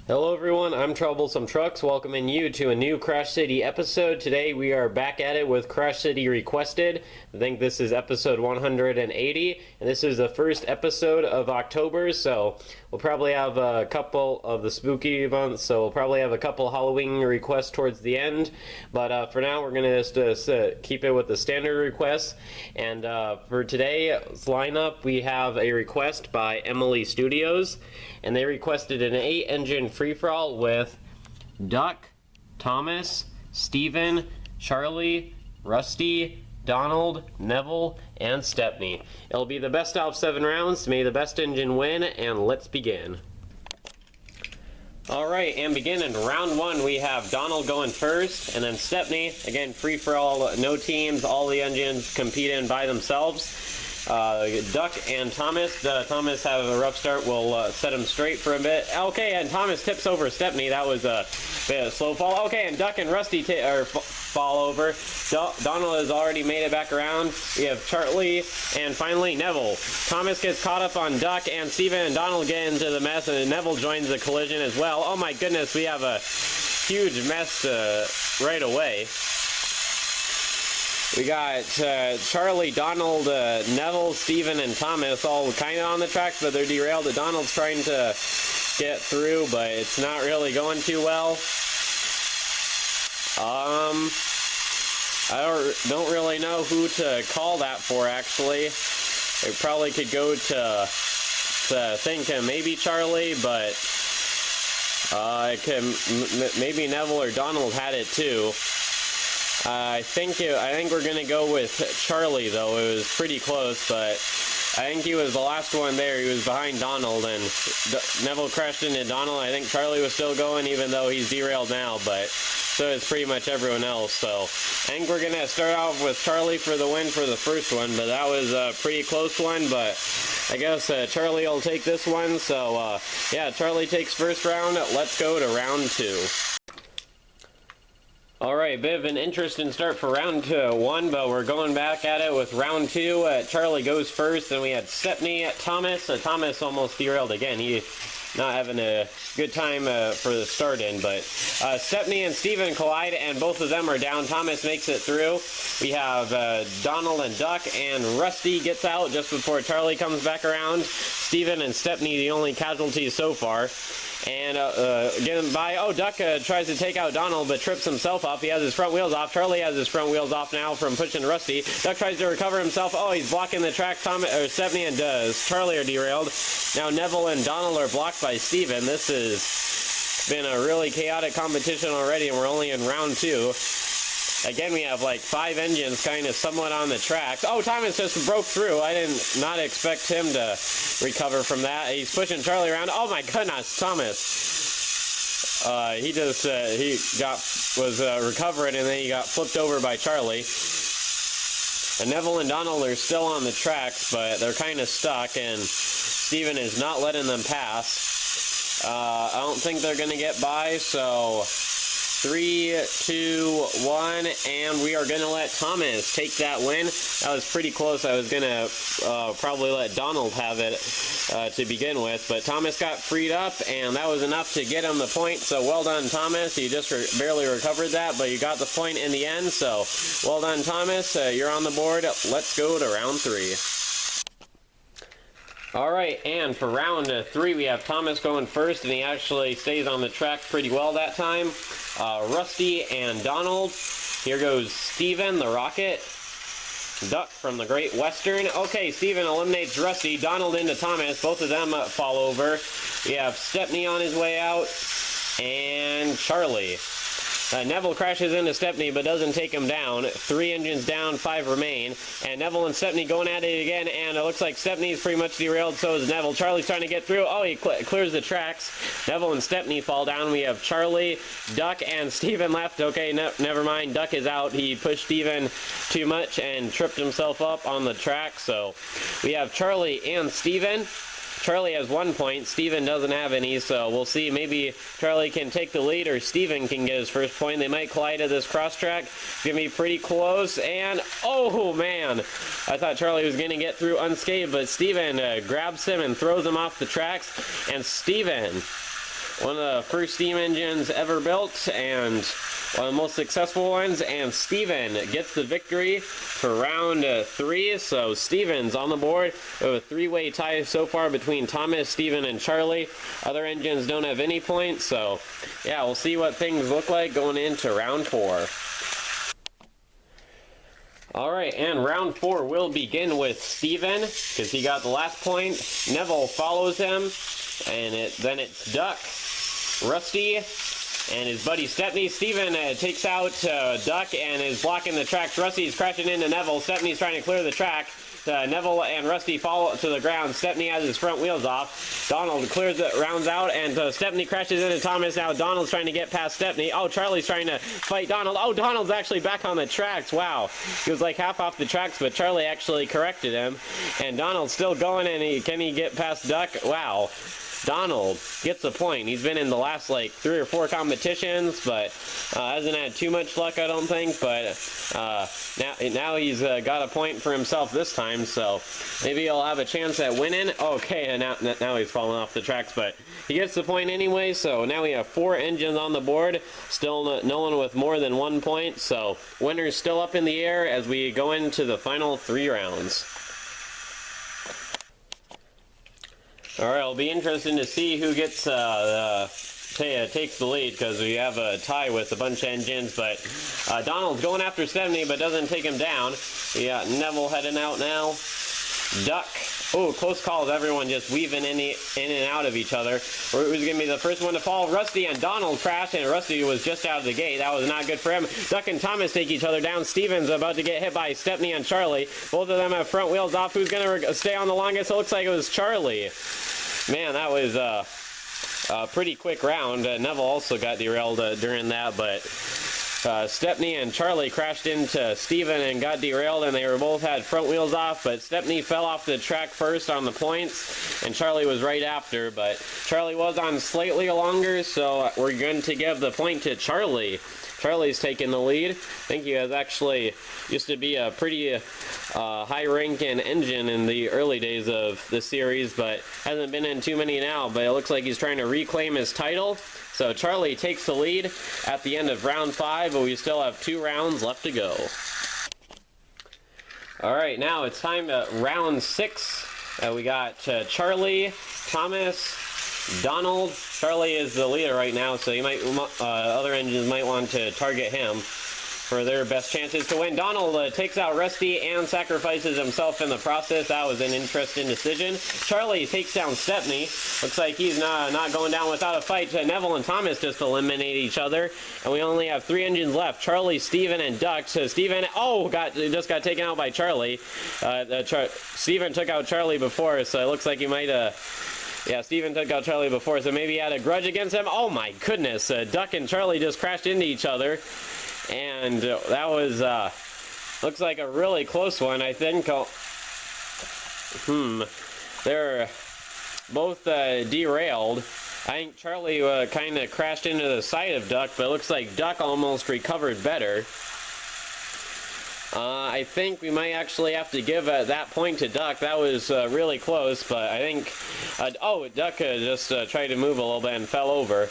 Hello everyone, I'm Troublesome Trucks, welcoming you to a new Crash City episode. Today we are back at it with Crash City Requested. I think this is episode 180, and this is the first episode of October, so we'll probably have a couple of the spooky months, so we'll probably have a couple Halloween requests towards the end, but for now we're going to just keep it with the standard requests. And for today's lineup, we have a request by Emily Studios, and they requested an 8-engine free-for-all with Duck, Thomas, Steven, Charlie, Rusty, Donald, Neville, and Stepney. It'll be the best out of 7 rounds. May the best engine win, and let's begin. Alright, and beginning round 1, we have Donald going first, and then Stepney. Again, free-for-all, no teams, all the engines competing by themselves. Duck and Thomas. Thomas have a rough start. We'll set him straight for a bit. Okay, and Thomas tips over Stepney. That was a bit of a slow fall. Okay, and Duck and Rusty fall over. Donald has already made it back around. We have Charlie and finally Neville. Thomas gets caught up on Duck, and Steven and Donald get into the mess, and Neville joins the collision as well. Oh my goodness, we have a huge mess right away. We got Charlie, Donald, Neville, Steven, and Thomas all kind of on the tracks, but they're derailed. Donald's trying to get through, but it's not really going too well. I don't really know who to call that for, actually. I probably could go to think maybe Charlie, but maybe Neville or Donald had it too. I think we're gonna go with Charlie, though. It was pretty close, but I think he was the last one there. He was behind Donald, and Neville crashed into Donald. I think Charlie was still going, even though he's derailed now, but so is pretty much everyone else. So I think we're gonna start off with Charlie for the win for the first one, but that was a pretty close one, but I guess Charlie will take this one. So yeah, Charlie takes first round. Let's go to round 2. Alright, bit of an interesting start for round 1, but we're going back at it with round 2. Charlie goes first, and we had Stepney, Thomas. Thomas almost derailed again. He not having a good time for the start in, but Stepney and Steven collide, and both of them are down. Thomas makes it through. We have Donald and Duck, and Rusty gets out just before Charlie comes back around. Steven and Stepney, the only casualties so far. And getting by, Duck tries to take out Donald, but trips himself up. He has his front wheels off. Charlie has his front wheels off now from pushing Rusty. Duck tries to recover himself. Oh, he's blocking the track. Stepney and Charlie are derailed. Now Neville and Donald are blocked by Steven. This has been a really chaotic competition already, and we're only in round 2. Again, we have like 5 engines kind of somewhat on the tracks. Oh, Thomas just broke through. I did not expect him to recover from that. He's pushing Charlie around. Oh my goodness, Thomas. He was recovering, and then he got flipped over by Charlie. And Neville and Donald are still on the tracks, but they're kind of stuck, and Steven is not letting them pass. I don't think they're going to get by, so 3, 2, 1, and we are going to let Thomas take that win. That was pretty close. I was going to probably let Donald have it to begin with, but Thomas got freed up, and that was enough to get him the point, so well done, Thomas. You just barely recovered that, but you got the point in the end, so well done, Thomas. You're on the board. Let's go to round 3. Alright, and for round 3, we have Thomas going first, and he actually stays on the track pretty well that time. Rusty and Donald. Here goes Steven, the Rocket. Duck from the Great Western. Okay, Steven eliminates Rusty. Donald into Thomas. Both of them fall over. We have Stepney on his way out. And Charlie. Neville crashes into Stepney, but doesn't take him down. 3 engines down, 5 remain. And Neville and Stepney going at it again, and it looks like Stepney's pretty much derailed, so is Neville. Charlie's trying to get through. Oh, he clears the tracks. Neville and Stepney fall down. We have Charlie, Duck, and Steven left. Okay, never mind. Duck is out. He pushed Steven too much and tripped himself up on the track, so we have Charlie and Steven. Charlie has 1 point. Steven doesn't have any, so we'll see. Maybe Charlie can take the lead or Steven can get his first point. They might collide at this cross-track. It's going to be pretty close. And, oh, man. I thought Charlie was going to get through unscathed, but Steven grabs him and throws him off the tracks. And Steven one of the first steam engines ever built and one of the most successful ones. And Steven gets the victory for round 3. So Steven's on the board. We have a 3-way tie so far between Thomas, Steven, and Charlie. Other engines don't have any points. So yeah, we'll see what things look like going into round 4. Alright, and round 4 will begin with Steven, because he got the last point. Neville follows him, and then it's Duck, Rusty, and his buddy Stepney. Steven takes out Duck and is blocking the tracks. Rusty's crashing into Neville. Stepney's trying to clear the track. Neville and Rusty fall to the ground. Stepney has his front wheels off. Donald clears it, rounds out, and Stepney crashes into Thomas. Now Donald's trying to get past Stepney. Oh, Charlie's trying to fight Donald. Oh, Donald's actually back on the tracks. Wow. He was like half off the tracks, but Charlie actually corrected him. And Donald's still going, and can he get past Duck? Wow. Donald gets a point. He's been in the last like 3 or 4 competitions, but hasn't had too much luck, I don't think. But now he's got a point for himself this time, so maybe he'll have a chance at winning. Okay, and now he's falling off the tracks, but he gets the point anyway. So now we have 4 engines on the board. Still no one with more than 1 point. So winner's still up in the air as we go into the final 3 rounds. Alright, it'll be interesting to see who gets takes the lead, because we have a tie with a bunch of engines, but Donald's going after Stepney but doesn't take him down. We got Neville heading out now. Duck. Oh, close calls. Everyone just weaving in and out of each other. Who's going to be the first one to fall? Rusty and Donald crashed, and Rusty was just out of the gate. That was not good for him. Duck and Thomas take each other down. Steven's about to get hit by Stepney and Charlie. Both of them have front wheels off. Who's going to stay on the longest? It looks like it was Charlie. Man, that was a pretty quick round. Neville also got derailed during that, but Stepney and Charlie crashed into Steven and got derailed, and they both had front wheels off, but Stepney fell off the track first on the points, and Charlie was right after, but Charlie was on slightly longer, so we're going to give the point to Charlie. Charlie's taking the lead. I think he was actually used to be a pretty high-ranking engine in the early days of the series, but hasn't been in too many now, but it looks like he's trying to reclaim his title. So Charlie takes the lead at the end of round 5, but we still have 2 rounds left to go. Alright, now it's time to round 6. We got Charlie, Thomas, Donald. Charlie is the leader right now, so you might other engines might want to target him for their best chances to win. Donald takes out Rusty and sacrifices himself in the process. That was an interesting decision. Charlie takes down Stepney. Looks like he's not going down without a fight. Neville and Thomas just eliminate each other, and we only have 3 engines left: Charlie, Steven, and Duck. So Steven, just got taken out by Charlie. Steven took out Charlie before, so it looks like he might yeah, Steven took out Charlie before, so maybe he had a grudge against him. Oh my goodness, Duck and Charlie just crashed into each other. And that was, looks like a really close one, I think. They're both derailed. I think Charlie kind of crashed into the side of Duck, but it looks like Duck almost recovered better. I think we might actually have to give that point to Duck. That was really close, but I think... Duck just tried to move a little bit and fell over.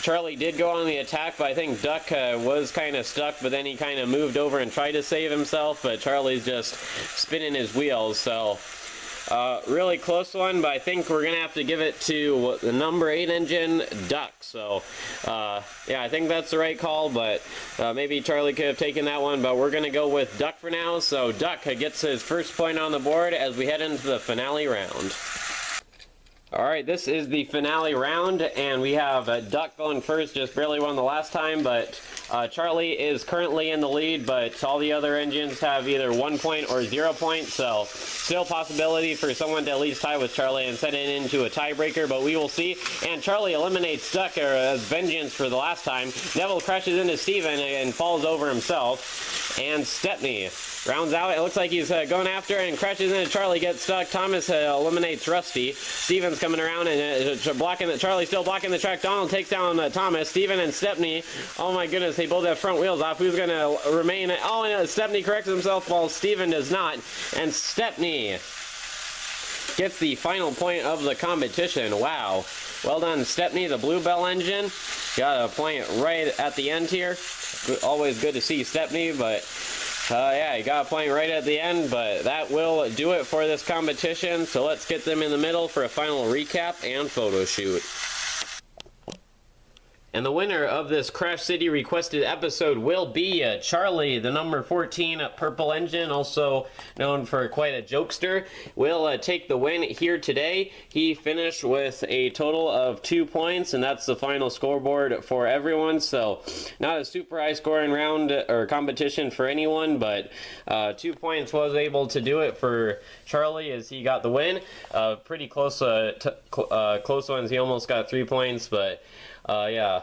Charlie did go on the attack, but I think Duck was kind of stuck, but then he kind of moved over and tried to save himself, but Charlie's just spinning his wheels, so... really close one, but I think we're going to have to give it to the number 8 engine, Duck. So, yeah, I think that's the right call, but maybe Charlie could have taken that one, but we're going to go with Duck for now. So Duck gets his first point on the board as we head into the finale round. Alright, this is the finale round, and we have Duck going first, just barely won the last time, but Charlie is currently in the lead, but all the other engines have either 1 point or 0 points, so still possibility for someone to at least tie with Charlie and set it into a tiebreaker, but we will see. And Charlie eliminates Duck as vengeance for the last time. Neville crashes into Steven and falls over himself, and Stepney rounds out. It looks like he's going after and crashes into Charlie, gets stuck. Thomas eliminates Rusty. Steven's coming around and blocking Charlie's still blocking the track. Donald takes down Thomas. Steven and Stepney, oh my goodness, they both have front wheels off. Who's going to remain? And Stepney corrects himself while Steven does not. And Stepney gets the final point of the competition. Wow. Well done, Stepney, the Bluebell engine. Got a point right at the end here. Always good to see Stepney, but yeah, he got a point right at the end, but that will do it for this competition. So let's get them in the middle for a final recap and photo shoot. And the winner of this Crash City requested episode will be Charlie, the number 14 Purple Engine, also known for quite a jokester, will take the win here today. He finished with a total of 2 points, and that's the final scoreboard for everyone. So not a super high scoring round or competition for anyone, but 2 points was able to do it for Charlie as he got the win. Pretty close, close ones. He almost got 3 points, but yeah.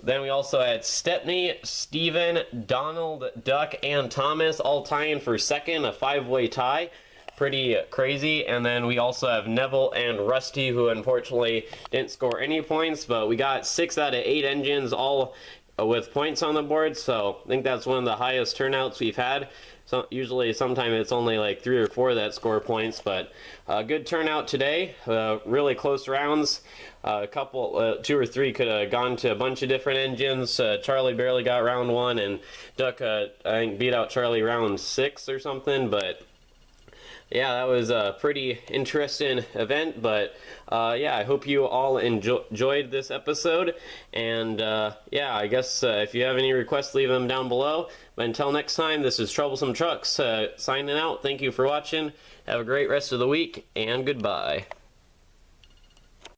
Then we also had Stepney, Steven, Donald, Duck, and Thomas all tying for second, a 5-way tie. Pretty crazy. And then we also have Neville and Rusty, who unfortunately didn't score any points, but we got 6 out of 8 engines all with points on the board, so I think that's one of the highest turnouts we've had. So usually, sometimes it's only like 3 or 4 that score points, but good turnout today. Really close rounds. A couple, 2 or 3 could have gone to a bunch of different engines. Charlie barely got round 1, and Duck, I think, beat out Charlie round 6 or something. But yeah, that was a pretty interesting event. But yeah, I hope you all enjoyed this episode. And yeah, I guess if you have any requests, leave them down below. But until next time, this is Troublesome Trucks signing out. Thank you for watching. Have a great rest of the week, and goodbye.